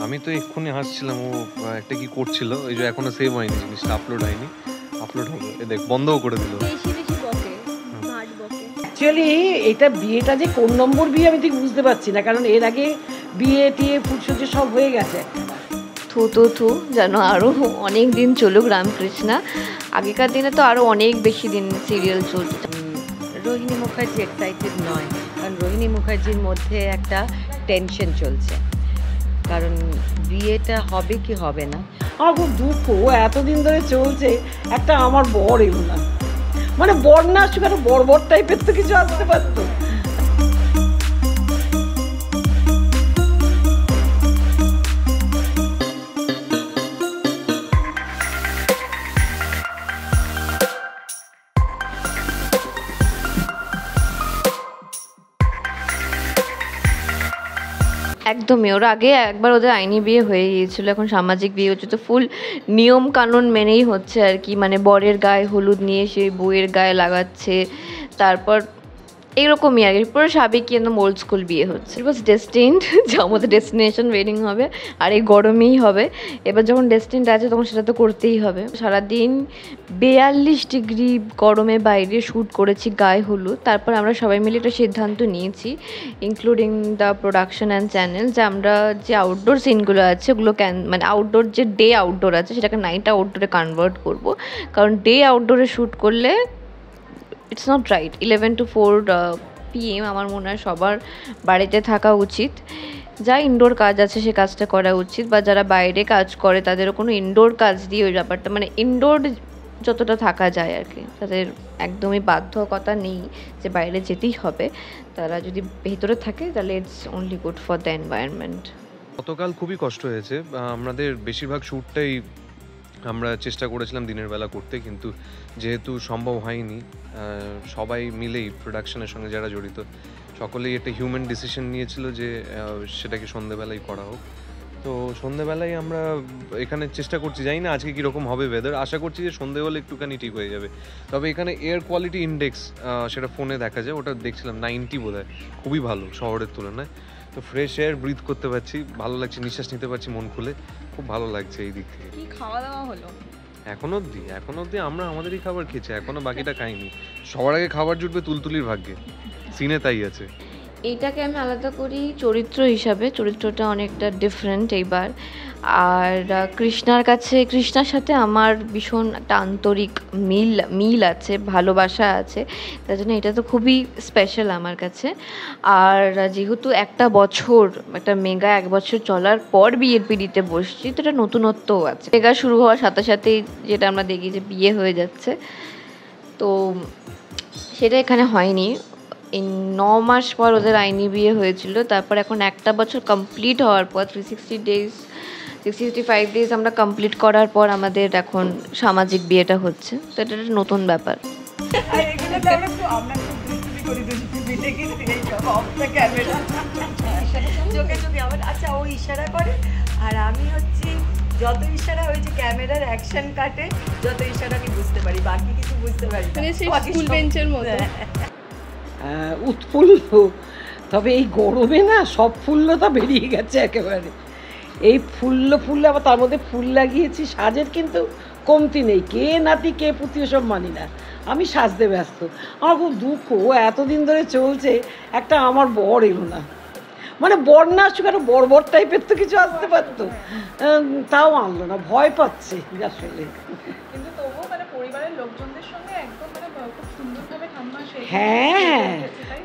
আমি তো এক্ষুনি হাসছিলাম, ও একটা কি করছিল, ওই যে এখনো সেভ হয়নি, জিনিসটা আপলোড হয়নি, আপলোড হবে, এ দেখ বন্ধও করে দিল। অ্যাকচুয়ালি এটা বিয়েটা যে কোন নম্বর বিয়ে আমি ঠিক বুঝতে পারছি না, কারণ এর আগে বিয়ে টিয়ে ফুটসজ্জা সব হয়ে গেছে। থু যেন আরও অনেক দিন চলুক রামকৃষ্ণা। আগেকার দিনে তো আরও অনেক বেশি দিন সিরিয়াল চলত। রোহিণী মুখার্জি এক্সাইটেড নয়, কারণ রোহিণী মুখার্জির মধ্যে একটা টেনশন চলছে, কারণ বিয়েটা হবে কি হবে না। আমার খুব দুঃখ, এতদিন ধরে চলছে, একটা আমার বর এলো না, মানে বর না আসুক, একটা বর টাইপের তো কিছু আসতে পারতো। একদমই, ওর আগে একবার ওদের আইনি বিয়ে হয়ে গিয়েছিল, এখন সামাজিক বিয়ে হচ্ছে, তো ফুল নিয়ম কানুন মেনেই হচ্ছে আর কি। মানে বরের গায়ে হলুদ নিয়ে সে বউয়ের গায়ে লাগাচ্ছে, তারপর এইরকমই আর কি, পুরো সাবেকি একদম ওল্ড স্কুল বিয়ে হচ্ছে। ইট ওয়াজ ডেস্টিনড যে আমাদের ডেস্টিনেশন ওয়েডিং হবে, আর এই গরমেই হবে। এবার যখন ডেস্টিনড আছে তখন সেটা তো করতেই হবে। সারাদিন 42 ডিগ্রি গরমে বাইরে শ্যুট করেছি গায়ে হলুদ। তারপর আমরা সবাই মিলে একটা সিদ্ধান্ত নিয়েছি, including the production and channel, যে আমরা যে আউটডোর সিনগুলো আছে ওগুলো মানে আউটডোর যে ডে আউটডোর আছে সেটাকে নাইট আউটডোরে কনভার্ট করব। কারণ ডে আউটডোরে শ্যুট করলে it's not right. 11 to 4 PM আমার মনে হয় সবার বাড়িতে থাকা উচিত। যা ইনডোর কাজ আছে সে কাজটা করা উচিত, বা যারা বাইরে কাজ করে তাদেরও কোনো ইনডোর কাজ দিয়ে ওই ব্যাপারটা, মানে ইনডোর যতটা থাকা যায় আর কি, তাদের একদমই বাধ্যকতা নেই যে বাইরে যেতেই হবে। তারা যদি ভেতরে থাকে তাহলে it's only good for the environment. গতকাল খুবই কষ্ট হয়েছে, আমাদের বেশিরভাগ শ্যুটটাই আমরা চেষ্টা করেছিলাম দিনের বেলা করতে, কিন্তু যেহেতু সম্ভব হয়নি, সবাই মিলেই প্রোডাকশনের সঙ্গে যারা জড়িত সকলেই একটা হিউম্যান ডিসিশন নিয়েছিল যে সেটাকে সন্ধেবেলায় করা হোক। তো সন্ধেবেলায় আমরা এখানে চেষ্টা করছি, জানি না আজকে কীরকম হবে ওয়েদার, আশা করছি যে সন্ধে হলে একটুখানি ঠিক হয়ে যাবে। তবে এখানে এয়ার কোয়ালিটি ইন্ডেক্স, সেটা ফোনে দেখা যায়, ওটা দেখছিলাম 90 বোধহয়, খুবই ভালো শহরের তুলনায়। তো ফ্রেশ এয়ার ব্রিথ করতে পারছি, ভালো লাগছে, নিঃশ্বাস নিতে পারছি মন খুলে, খুব ভালো লাগছে এই দিক থেকে। কি খাওয়া দাওয়া হলো এখন অবধি আমরা আমাদেরই খাবার খেয়েছি, এখনো বাকিটা খাইনি। সবার আগে খাবার জুটবে তুলতুলির ভাগ্যে, সিনে তাই আছে। এইটাকে আমি আলাদা করি চরিত্র হিসাবে, চরিত্রটা অনেকটা ডিফারেন্ট এইবার। আর কৃষ্ণার সাথে আমার ভীষণ একটা আন্তরিক মিল আছে, ভালোবাসা আছে, তার জন্য এটা তো খুবই স্পেশাল আমার কাছে। আর যেহেতু একটা মেগা 1 বছর চলার পর বিয়ের পিঁড়িতে বসছি, তো এটা নতুনত্বও আছে। মেগা শুরু হওয়ার সাথে সাথেই যেটা আমরা দেখি যে বিয়ে হয়ে যাচ্ছে, তো সেটা এখানে হয়নি। এই 9 মাস পর ওদের আইনি বিয়ে হয়েছিল, তারপর এখন 1 বছর কমপ্লিট হওয়ার পর 365 ডেজ আমরা কমপ্লিট করার পর আমাদের এখন সামাজিক বিয়েটা হচ্ছে, তো এটা একটা নতুন ব্যাপার। আচ্ছা, ও ইশারা করে আর আমি হচ্ছি, যত ইশারা ওই যে ক্যামেরার অ্যাকশন কাটে, যত ইশারা আমি বুঝতে পারি, বাকি কিছু বুঝতে পারি না। স্কুল বেঞ্চের মতো উৎফুল্ল, তবে এই গরমে না সব ফুল্লতা বেরিয়ে গেছে একেবারে। এই ফুল্ল আবার তার মধ্যে ফুল লাগিয়েছি, সাজের কিন্তু কমতি নেই, কে নাতি কে পুঁতি সব মানি না, আমি সাজতে ব্যস্ত। আমার খুব দুঃখ, এতদিন ধরে চলছে, একটা আমার বর এলো না, মানে বর না আসুক, একটা বর টাইপের তো কিছু আসতে পারতো, তাও আনলো না, ভয় পাচ্ছে আসলে। কিন্তু তবুও মানে পরিবারের লোকজনদের সঙ্গে একদম মানে খুব সুন্দরভাবে ঠাম্মা হ্যাঁ,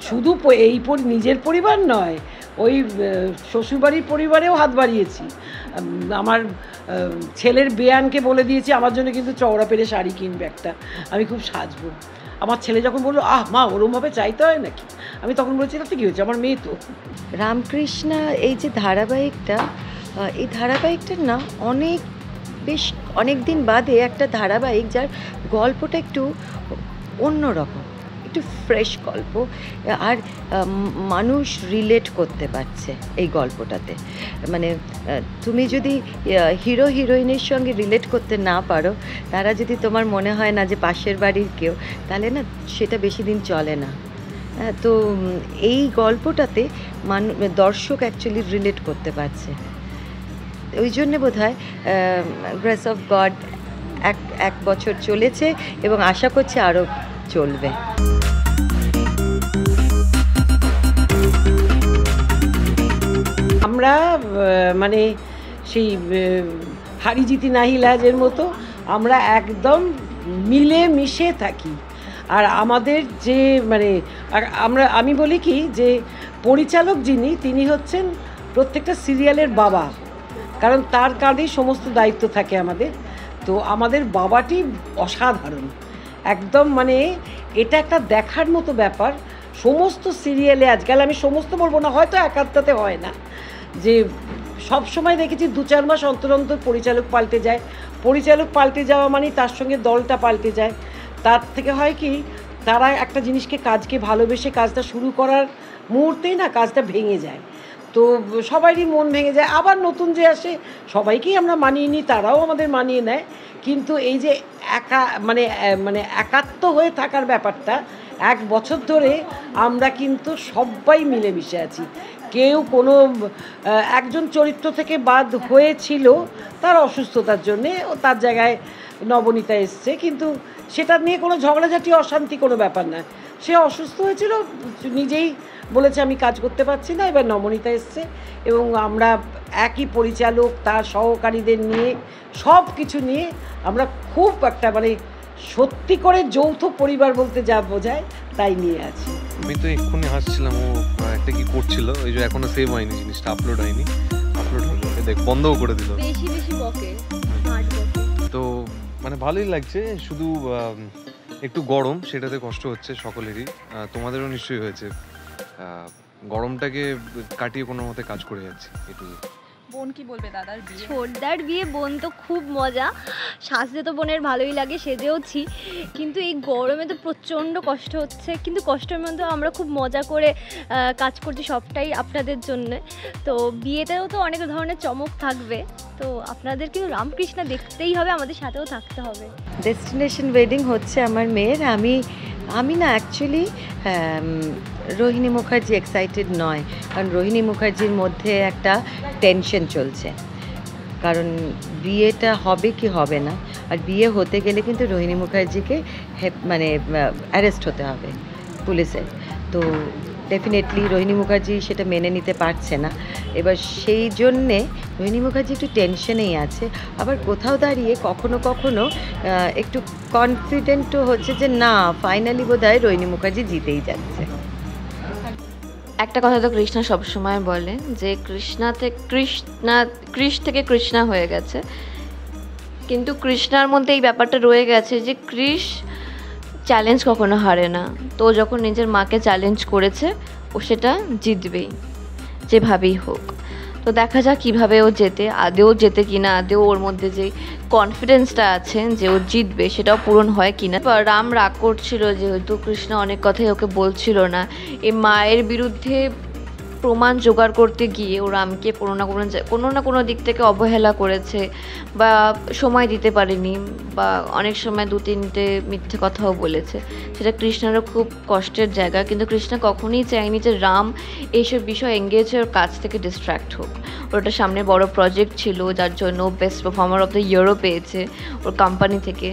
শুধু এই নিজের পরিবার নয়, ওই শ্বশুরবাড়ির পরিবারেও হাত বাড়িয়েছি। আমার ছেলের বেয়ানকে বলে দিয়েছি আমার জন্য কিন্তু চওড়া পেরে শাড়ি কিনবে একটা, আমি খুব সাজবো। আমার ছেলে যখন বললো মা ওরমভাবে চাইতে হয় নাকি, আমি তখন বলছি তাতে কী হয়েছে, আমার মেয়ে তো। রামকৃষ্ণা এই যে ধারাবাহিকটা, এই ধারাবাহিকটার না অনেক দিন বাদে একটা ধারাবাহিক যার গল্পটা একটু অন্যরকম, একটু ফ্রেশ গল্প, আর মানুষ রিলেট করতে পারছে এই গল্পটাতে। মানে তুমি যদি হিরো হিরোইনের সঙ্গে রিলেট করতে না পারো, তারা যদি তোমার মনে হয় না যে পাশের বাড়ির কেউ, তাহলে না সেটা বেশি দিন চলে না। তো এই গল্পটাতে দর্শক অ্যাকচুয়ালি রিলেট করতে পারছে। ওই জন্যে বোধ হয় গ্রেস অফ গড এক বছর চলেছে এবং আশা করছি আরও চলবে। আমরা মানে সেই হারি জিতি নাহি লাজের মতো আমরা একদম মিলে মিশে থাকি। আর আমাদের যে মানে আমি বলি কি যে পরিচালক যিনি তিনি হচ্ছেন প্রত্যেকটা সিরিয়ালের বাবা, কারণ তার কাঁধেই সমস্ত দায়িত্ব থাকে আমাদের। তো আমাদের বাবাটি অসাধারণ একদম, মানে এটা একটা দেখার মতো ব্যাপার। সমস্ত সিরিয়ালে আজকাল, আমি সমস্ত বলবো না, হয়তো একাত্তাতে হয় না, যে সব সময় দেখেছি 2-4 মাস অন্তর অন্তর পরিচালক পাল্টে যায়। পরিচালক পাল্টে যাওয়া মানে তার সঙ্গে দলটা পাল্টে যায়। তার থেকে হয় কি, তারা একটা জিনিসকে কাজকে ভালোবেসে কাজটা শুরু করার মুহূর্তেই না কাজটা ভেঙে যায়। তো সবারই মন ভেঙে যায়। আবার নতুন যে আসে সবাইকেই আমরা মানিয়ে নিই, তারাও আমাদের মানিয়ে নেয়। কিন্তু এই যে মানে একাত্ম হয়ে থাকার ব্যাপারটা, 1 বছর ধরে আমরা কিন্তু সবাই মিলেমিশে আছি। কেউ কোনো একজন চরিত্র থেকে বাদ হয়েছিল তার অসুস্থতার জন্যে, ও তার জায়গায় নবনীতা এসছে, কিন্তু সেটা নিয়ে কোনো ঝগড়াঝাটি অশান্তি কোনো ব্যাপার না। সে অসুস্থ হয়েছিল, নিজেই বলেছে আমি কাজ করতে পারছি না, এবার নবনীতা এসছে এবং আমরা একই পরিচালক তার সহকারীদের নিয়ে সব কিছু নিয়ে আমরা খুব একটা মানে সত্যি করে যৌথ পরিবার বলতে যা বোঝায় তাই নিয়ে আছি। আমি তো এক্ষুনি হাসছিলাম, ও একটা কি করছিল, ওই যে এখনো সেভ হয়নি জিনিসটা, আপলোড হয়নি, আপলোড হলো দেখ বন্ধও করে দিল। বেশি বেশি বকে তো মানে ভালোই লাগছে, শুধু একটু গরম, সেটাতে কষ্ট হচ্ছে সকলেরই, তোমাদেরও নিশ্চয়ই হয়েছে। গরমটাকে কাটিয়ে কোনো মতে কাজ করে যাচ্ছি এটুকু। বোন কি বলবে দাদার বিয়ে? ছোটদার বিয়ে, বোন তো খুব মজা, সাজতে তো বোনের ভালোই লাগে, সেজেওছি, কিন্তু এই গরমে তো প্রচণ্ড কষ্ট হচ্ছে, কিন্তু কষ্টের মধ্যেও আমরা খুব মজা করে কাজ করছি, সবটাই আপনাদের জন্যে। তো বিয়েতেও তো অনেক ধরনের চমক থাকবে, তো আপনাদের কিন্তু রামকৃষ্ণা দেখতেই হবে, আমাদের সাথেও থাকতে হবে। ডেস্টিনেশন ওয়েডিং হচ্ছে আমার মেয়ের। আমি না অ্যাকচুয়ালি রোহিণী মুখার্জি এক্সাইটেড নয়, কারণ রোহিণী মুখার্জির মধ্যে একটা টেনশন চলছে, কারণ বিয়েটা হবে কি হবে না। আর বিয়ে হতে গেলে কিন্তু রোহিণী মুখার্জিকে মানে অ্যারেস্ট হতে হবে পুলিশের। তো ডেফিনেটলি রোহিণী মুখার্জি সেটা মেনে নিতে পারছে না। এবার সেই জন্যে রোহিণী মুখার্জি একটু টেনশনেই আছে, আবার কোথাও দাঁড়িয়ে কখনো কখনো একটু কনফিডেন্টও হচ্ছে যে না, ফাইনালি বোধহয় রোহিণী মুখার্জি জিতেই যাচ্ছে। একটা কথা তো কৃষ্ণা সবসময় বলে যে কৃষ থেকে কৃষ্ণা হয়ে গেছে, কিন্তু কৃষ্ণার মধ্যে এই ব্যাপারটা রয়ে গেছে যে কৃষ চ্যালেঞ্জ কখনো হারে না। তো যখন নিজের মাকে চ্যালেঞ্জ করেছে, ও সেটা জিতবেই যেভাবেই হোক। তো দেখা যাক কীভাবে ও জেতে, আদেও জেতে কিনা, আদেও ওর মধ্যে যে কনফিডেন্সটা আছে যে ও জিতবে সেটাও পূরণ হয় কিনা। রাম রাগ করছিল যেহেতু কৃষ্ণ অনেক কথাই ওকে বলছিল না, এই মায়ের বিরুদ্ধে প্রমাণ জোগাড় করতে গিয়ে ও রামকে কোনো না কোনো দিক থেকে অবহেলা করেছে বা সময় দিতে পারেনি, বা অনেক সময় 2-3টে মিথ্যে কথাও বলেছে। সেটা কৃষ্ণেরও খুব কষ্টের জায়গা, কিন্তু কৃষ্ণ কখনোই চায়নি যে রাম এইসব বিষয় এঙ্গেজ হয়ে ওর কাছ থেকে ডিস্ট্র্যাক্ট হোক। ওটা সামনে বড় প্রজেক্ট ছিল, যার জন্য বেস্ট পারফর্মার অফ দ্য ইয়ারও পেয়েছে ওর কোম্পানি থেকে।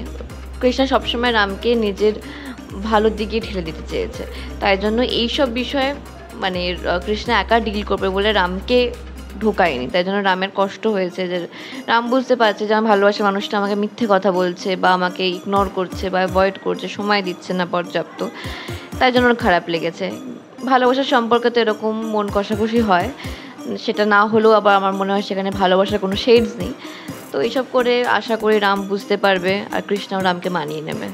কৃষ্ণ সবসময় রামকে নিজের ভালোর দিকে ঠেলে দিতে চেয়েছে, তাই জন্য এইসব বিষয়ে মানে কৃষ্ণ একা ডিল করবে বলে রামকে ঢোকায়নি। তাই জন্য রামের কষ্ট হয়েছে, যে রাম বুঝতে পারছে যে আমার ভালোবাসার মানুষটা আমাকে মিথ্যে কথা বলছে বা আমাকে ইগনোর করছে বা অ্যাভয়েড করছে, সময় দিচ্ছে না পর্যাপ্ত, তাই জন্য ওর খারাপ লেগেছে। ভালোবাসার সম্পর্কে তো এরকম মন কষাকষি হয়, সেটা না হলেও আবার আমার মনে হয় সেখানে ভালোবাসার কোনো শেডস নেই। তো এইসব করে আশা করি রাম বুঝতে পারবে আর কৃষ্ণও রামকে মানিয়ে নেবে।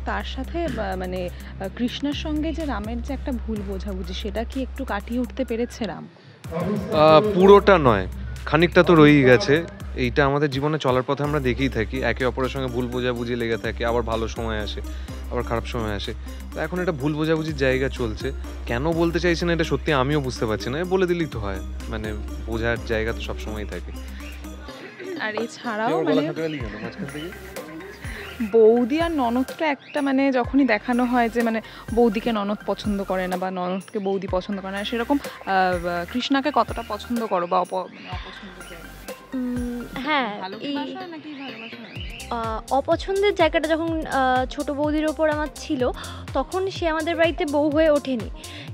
তার সাথে মানে কৃষ্ণের সঙ্গে যে রামের যে একটা ভুল বোঝাবুঝি, সেটা কি একটু কাটিয়ে উঠতে পেরেছে রাম? পুরোটা নয়, খানিকটা তো রয়েই গেছে। এইটা আমাদের জীবনে চলার পথে আমরা দেখেই থাকি, একে অপরের সঙ্গে ভুল বোঝাবুঝি লেগে থাকে, আবার ভালো সময় আসে, আবার খারাপ সময় আসে। তো এখন এটা ভুল বোঝাবুঝির জায়গা চলছে, কেন বলতে চাইছি না এটা সত্যি আমিও বুঝতে পারছি না, বলে দিলেই তো হয়, মানে বোঝার জায়গা তো সবসময়ই থাকে। আর এছাড়াও মানে বৌদি আর ননদটা একটা মানে যখনই দেখানো হয় যে মানে বৌদিকে ননদ পছন্দ করে না বা ননদকে বৌদি পছন্দ করে না, সেরকম কৃষ্ণাকে কতটা পছন্দ করো বা অপছন্দের জায়গা? হ্যাঁ, এই ভালোবাসা নাকি ভালোবাসা না? অপছন্দের জায়গাটা যখন ছোট বৌদির ওপর আমার ছিল, তখন সে আমাদের বাড়িতে বউ হয়ে ওঠেনি।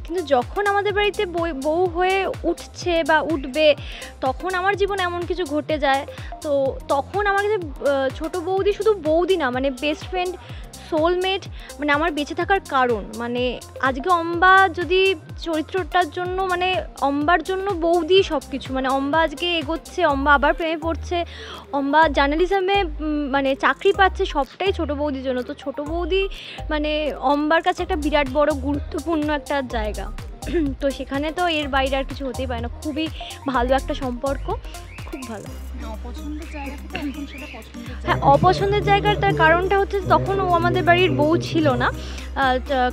কিন্তু যখন আমাদের বাড়িতে বউ হয়ে উঠছে বা উঠবে, তখন আমার জীবনে এমন কিছু ঘটে যায়। তো তখন আমার কাছে ছোট বৌদি শুধু বৌদি না, মানে বেস্ট ফ্রেন্ড, সোলমেট, মানে আমার বেঁচে থাকার কারণ। মানে আজকে অম্বা যদি চরিত্রটার জন্য, মানে অম্বার জন্য বৌদি সব কিছু, মানে অম্বা আজকে এগোচ্ছে, অম্বা আবার প্রেমে পড়ছে, অম্বা জার্নালিজমে মানে চাকরি পাচ্ছে, সবটাই ছোট বৌদির জন্য। তো ছোট বৌদি মানে অম্বার কাছে একটা বিরাট বড় গুরুত্বপূর্ণ একটা জায়গা। তো সেখানে তো এর বাইরে আর কিছু হতেই পারে না। খুবই ভালো একটা সম্পর্ক, খুব ভালো। অপছন্দের জায়গা থেকে এখন সেটা পছন্দের হ্যাঁ, অপছন্দের জায়গাটার কারণটা হচ্ছে তখন ও আমাদের বাড়ির বউ ছিল না,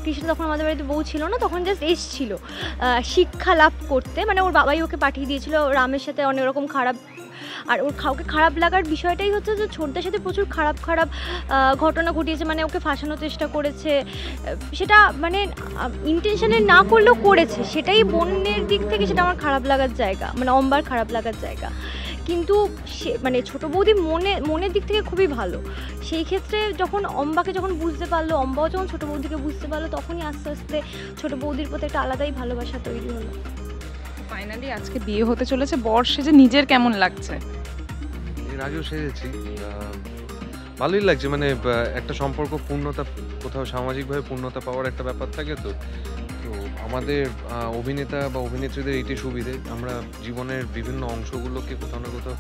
কৃষ্ণ তখন আমাদের বাড়িতে বউ ছিল না, তখন জাস্ট এসছিল শিক্ষা লাভ করতে। মানে ওর বাবাই ওকে পাঠিয়ে দিয়েছিল রামের সাথে অনেক রকম খারাপ, আর ওর কাউকে খারাপ লাগার বিষয়টাই হচ্ছে যে ছোটদের সাথে প্রচুর খারাপ ঘটনা ঘটিয়েছে, মানে ওকে ফাঁসানোর চেষ্টা করেছে। সেটা মানে ইন্টেনশনে না করলেও করেছে, সেটাই বোনের দিক থেকে সেটা আমার খারাপ লাগার জায়গা, মানে অম্বার খারাপ লাগার জায়গা। কিন্তু সে মানে ছোটো বৌদি মনের দিক থেকে খুবই ভালো। সেই ক্ষেত্রে যখন অম্বাকে যখন বুঝতে পারলো, অম্বাও যখন ছোটো বৌদিকে বুঝতে পারলো, তখনই আস্তে আস্তে ছোটো বৌদির প্রতি একটা আলাদাই ভালোবাসা তৈরি হলো। ফাইনালি আজকে বিয়ে হতে চলেছে, বর সেজে নিজের কেমন লাগছে? এর আগেও সেজেছি, ভালোই লাগছে। মানে একটা সম্পর্ক পূর্ণতা, কোথাও সামাজিকভাবে পূর্ণতা পাওয়ার একটা ব্যাপার থাকে। তো আমাদের অভিনেতা বা অভিনেত্রীদের এইটাই সুবিধে, আমরা জীবনের বিভিন্ন অংশগুলোকে কোথাও না কোথাও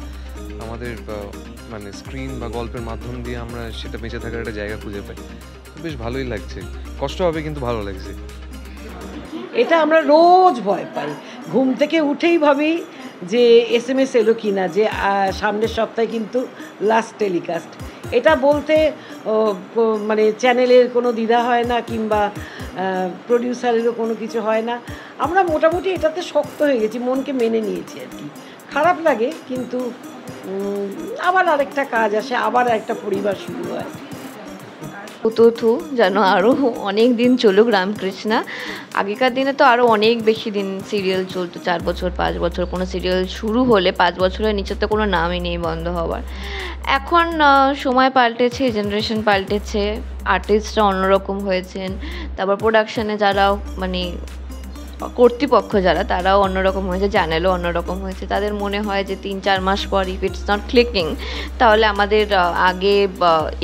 আমাদের মানে স্ক্রিন বা গল্পের মাধ্যম দিয়ে আমরা সেটা বেঁচে থাকার একটা জায়গা খুঁজে পাই। বেশ ভালোই লাগছে, কষ্ট হবে কিন্তু ভালো লাগছে। এটা আমরা রোজ ভয় পাই, ঘুম থেকে উঠেই ভাবি যে SMS এলো কি না, যে সামনের সপ্তাহে কিন্তু লাস্ট টেলিকাস্ট। এটা বলতে মানে চ্যানেলের কোনো দ্বিধা হয় না, কিংবা প্রডিউসারেরও কোনো কিছু হয় না। আমরা মোটামুটি এটাতে শক্ত হয়ে গেছি, মনকে মেনে নিয়েছি আর কি। খারাপ লাগে, কিন্তু আবার আরেকটা কাজ আসে, আবার একটা পরিবার শুরু হয়। থু যেন আরও অনেক দিন চলুক রামকৃষ্ণা। আগেকার দিনে তো আরও অনেক বেশি দিন সিরিয়াল চলতো, 4 বছর 5 বছর। কোনো সিরিয়াল শুরু হলে 5 বছরের নিচে তো কোনো নামই নেই বন্ধ হওয়ার। এখন সময় পাল্টেছে, জেনারেশন পাল্টেছে, আর্টিস্টরা অন্যরকম হয়েছেন, তারপর প্রোডাকশানে যারা মানে কর্তৃপক্ষ যারা, তারাও অন্যরকম হয়েছে, চ্যানেলও অন্যরকম হয়েছে। তাদের মনে হয় যে 3-4 মাস পর ইফ ইটস নট ক্লিকিং, তাহলে আমাদের আগে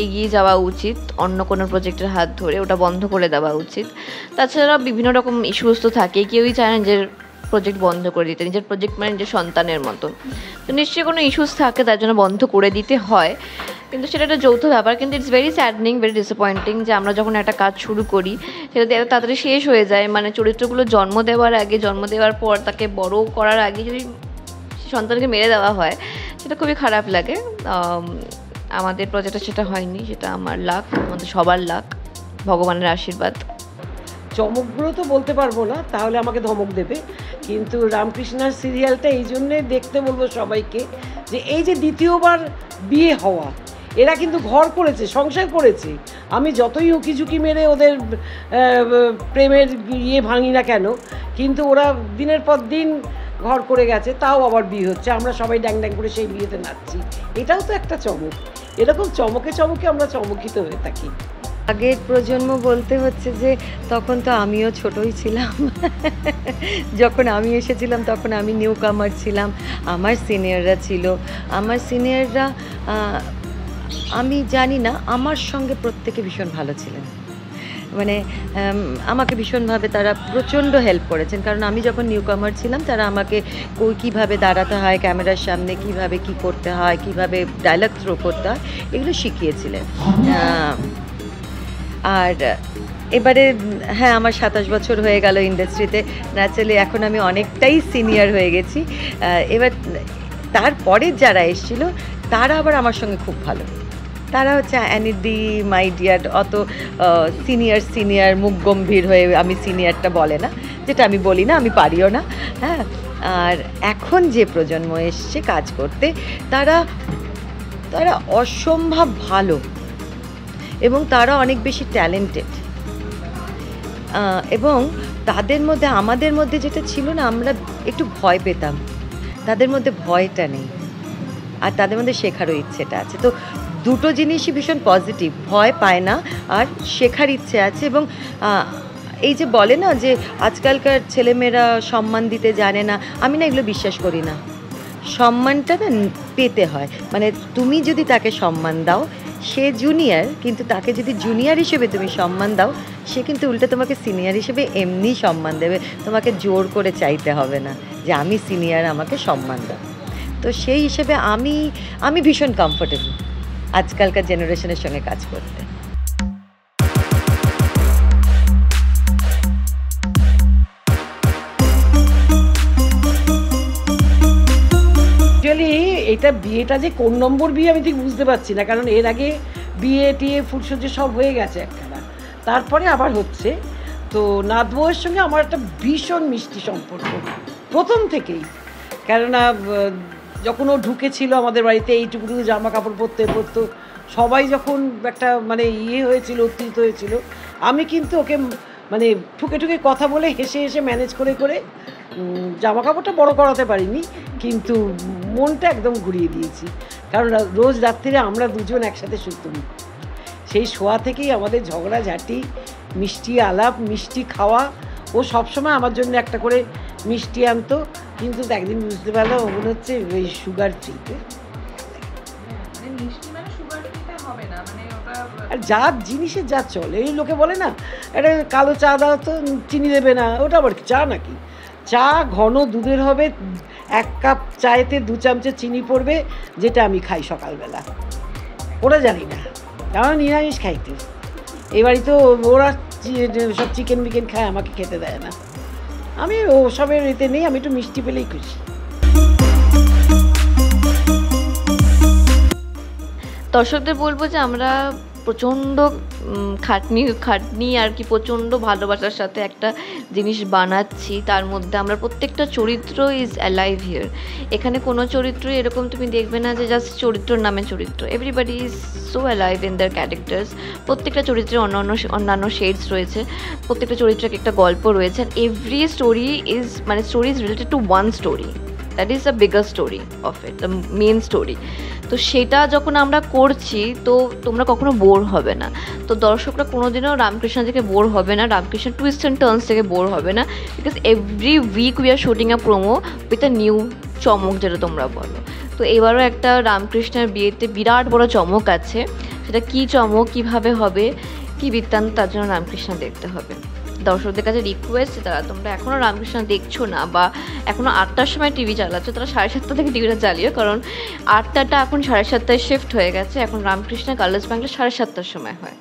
এগিয়ে যাওয়া উচিত, অন্য কোনো প্রজেক্টের হাত ধরে ওটা বন্ধ করে দেওয়া উচিত। তাছাড়া বিভিন্ন রকম ইস্যুস তো থাকে, কেউই চায় না নিজের প্রজেক্ট বন্ধ করে দিতে। নিজের প্রজেক্ট মানে নিজের সন্তানের মতো, তো নিশ্চয়ই কোনো ইস্যুস থাকে, তার জন্য বন্ধ করে দিতে হয়। কিন্তু সেটা একটা যৌথ ব্যাপার। কিন্তু ইটস ভেরি স্যাডনিং, ভেরি ডিসঅ্যাপয়েন্টিং যে আমরা যখন একটা কাজ শুরু করি সেটা এত তাড়াতাড়ি শেষ হয়ে যায়। মানে চরিত্রগুলো জন্ম দেওয়ার আগে, জন্ম দেওয়ার পর, তাকে বড় করার আগে যদি সন্তানকে মেরে দেওয়া হয়, সেটা খুবই খারাপ লাগে। আমাদের প্রজেক্টে সেটা হয়নি, সেটা আমার লাক, আমাদের সবার লাক, ভগবানের আশীর্বাদ। চমকগুলো তো বলতে পারবো না, তাহলে আমাকে ধমক দেবে। কিন্তু রামকৃষ্ণার সিরিয়ালটা এই জন্যে দেখতে বলবো সবাইকে, যে এই যে দ্বিতীয়বার বিয়ে হওয়া, এরা কিন্তু ঘর করেছে, সংসার করেছে। আমি যতই উকি ঝুঁকি মেরে ওদের প্রেমের ইয়ে ভাঙি না কেন, কিন্তু ওরা দিনের পর দিন ঘর করে গেছে, তাও আবার বিয়ে হচ্ছে, আমরা সবাই ড্যাং ড্যাং করে সেই বিয়েতে নাচছি। এটাও তো একটা চমক। এরকম চমকে চমকে আমরা চমকিত হয়ে থাকি। আগের প্রজন্ম বলতে হচ্ছে যে তখন তো আমিও ছোটই ছিলাম। যখন আমি এসেছিলাম তখন আমি নিউ কামার ছিলাম, আমার সিনিয়ররা ছিল। আমার সিনিয়ররা আমি জানি না, আমার সঙ্গে প্রত্যেকে ভীষণ ভালো ছিলেন। মানে আমাকে ভীষণভাবে তারা প্রচণ্ড হেল্প করেছেন, কারণ আমি যখন নিউ কামার ছিলাম তারা আমাকে কীভাবে দাঁড়াতে হয় ক্যামেরার সামনে, কিভাবে কি করতে হয়, কিভাবে ডায়লগ থ্রো করতে হয়, এগুলো শিখিয়েছিলেন। আর এবারে হ্যাঁ, আমার 27 বছর হয়ে গেল ইন্ডাস্ট্রিতে, ন্যাচারালি এখন আমি অনেকটাই সিনিয়র হয়ে গেছি। এবার তারপরে যারা এসেছিল তারা আবার আমার সঙ্গে খুব ভালো। তারা হচ্ছে অ্যানিদি মাই ডিয়ার, অত সিনিয়র মুখ গম্ভীর হয়ে আমি সিনিয়রটা বলে না, যেটা আমি বলি না, আমি পারিও না। হ্যাঁ, আর এখন যে প্রজন্ম এসছে কাজ করতে, তারা অসম্ভব ভালো। এবং তারা অনেক বেশি ট্যালেন্টেড, এবং তাদের মধ্যে আমাদের মধ্যে যেটা ছিল না, আমরা একটু ভয় পেতাম, তাদের মধ্যে ভয়টা নেই আর তাদের মধ্যে শেখারও ইচ্ছেটা আছে। তো দুটো জিনিসই ভীষণ পজিটিভ, ভয় পায় না আর শেখার ইচ্ছে আছে। এবং এই যে বলে না যে আজকালকার ছেলেমেয়েরা সম্মান দিতে জানে না, আমি না এগুলো বিশ্বাস করি না। সম্মানটা না পেতে হয়, মানে তুমি যদি তাকে সম্মান দাও, সে জুনিয়র, কিন্তু তাকে যদি জুনিয়র হিসেবে তুমি সম্মান দাও, সে কিন্তু উল্টে তোমাকে সিনিয়র হিসেবে এমনি সম্মান দেবে, তোমাকে জোর করে চাইতে হবে না যে আমি সিনিয়র, আমাকে সম্মান দাও। তো সেই হিসেবে আমি ভীষণ কমফোর্টেবল আজকালকার জেনারেশনের সঙ্গে কাজ করতে। অ্যাকচুয়ালি বিয়েটা যে কোন নম্বর বিয়ে আমি ঠিক বুঝতে পারছি না, কারণ এর আগে বিয়ে টিয়ে ফুলসজ্জা সব হয়ে গেছে একখানা, তারপরে আবার হচ্ছে। তো নাত বউয়ের সঙ্গে আমার একটা ভীষণ মিষ্টি সম্পর্ক প্রথম থেকেই, কেননা যখন ও ঢুকেছিল আমাদের বাড়িতে, এইটুকু জামা কাপড় পরতো, সবাই যখন একটা মানে হয়েছিল, উত্তেজিত হয়েছিল, আমি কিন্তু ওকে মানে ঠুকে ঠুকে কথা বলে হেসে হেসে ম্যানেজ করে জামা কাপড়টা বড় করাতে পারিনি, কিন্তু মনটা একদম ঘুরিয়ে দিয়েছি। কারণ রোজ রাত্রিরে আমরা দুজন একসাথে শুতাম, সেই শোয়া থেকেই আমাদের ঝগড়াঝাটি, মিষ্টি আলাপ, মিষ্টি খাওয়া। ও সবসময় আমার জন্য একটা করে মিষ্টি আনতো, কিন্তু একদিন বুঝতে পারলাম ও মনে হচ্ছে ওই সুগার ফ্রিতে। আর যা জিনিসের যা চলে, এই লোকে বলে না একটা কালো চা দাও তো চিনি দেবে না, ওটা আবার চা নাকি? চা ঘন দুধের হবে, 1 কাপ চায়েতে 2 চামচে চিনি পড়বে, যেটা আমি খাই সকালবেলা। ওরা জানি না, কারণ নিরামিষ খাইতে এই বাড়িতে ওরা সব চিকেন বিকেন খায়, আমাকে খেতে দেয় না। আমি ওসবের এতে নেই, আমি একটু মিষ্টি পেলেই খুশি। দর্শকদের বলবো যে আমরা প্রচণ্ড খাটনি আর কি, প্রচণ্ড ভালোবাসার সাথে একটা জিনিস বানাচ্ছি। তার মধ্যে আমরা প্রত্যেকটা চরিত্র ইজ অ্যালাইভ হিয়ার। এখানে কোনো চরিত্রই এরকম তুমি দেখবে না যে জাস্ট চরিত্রর নামে চরিত্র। Everybody is so alive in their characters. প্রত্যেকটা চরিত্রে অন্যান্য শেডস রয়েছে, প্রত্যেকটা চরিত্রে একটা গল্প রয়েছে। আর every story is related to one story, that is the bigger story of it, the main story. তো সেটা যখন আমরা করছি, তো তোমরা কখনো বোর হবে না। তো দর্শকরা কোনোদিনও রামকৃষ্ণ থেকে বোর হবে না, রামকৃষ্ণ টুইস্ট অ্যান্ড টার্নস থেকে বোর হবে না, because every week we are shooting a promo with a new চমক, যেটা তোমরা বলো। তো এবারও একটা রামকৃষ্ণের বিয়েতে বিরাট বড় চমক আছে। সেটা কী চমক, কীভাবে হবে, কী বৃত্তান্ত, তার জন্য রামকৃষ্ণ দেখতে হবে। দর্শকদের কাছে রিকোয়েস্ট, তারা তোমরা এখনও রামকৃষ্ণ দেখছো না বা এখনও 8টার সময় টিভি চালাচ্ছ, তারা 7:30 থেকে টিভিটা চালিও, কারণ 8টাটা এখন 7:30টায় শিফট হয়ে গেছে। এখন রামকৃষ্ণ কালার্স বাংলা 7:30টার সময় হয়।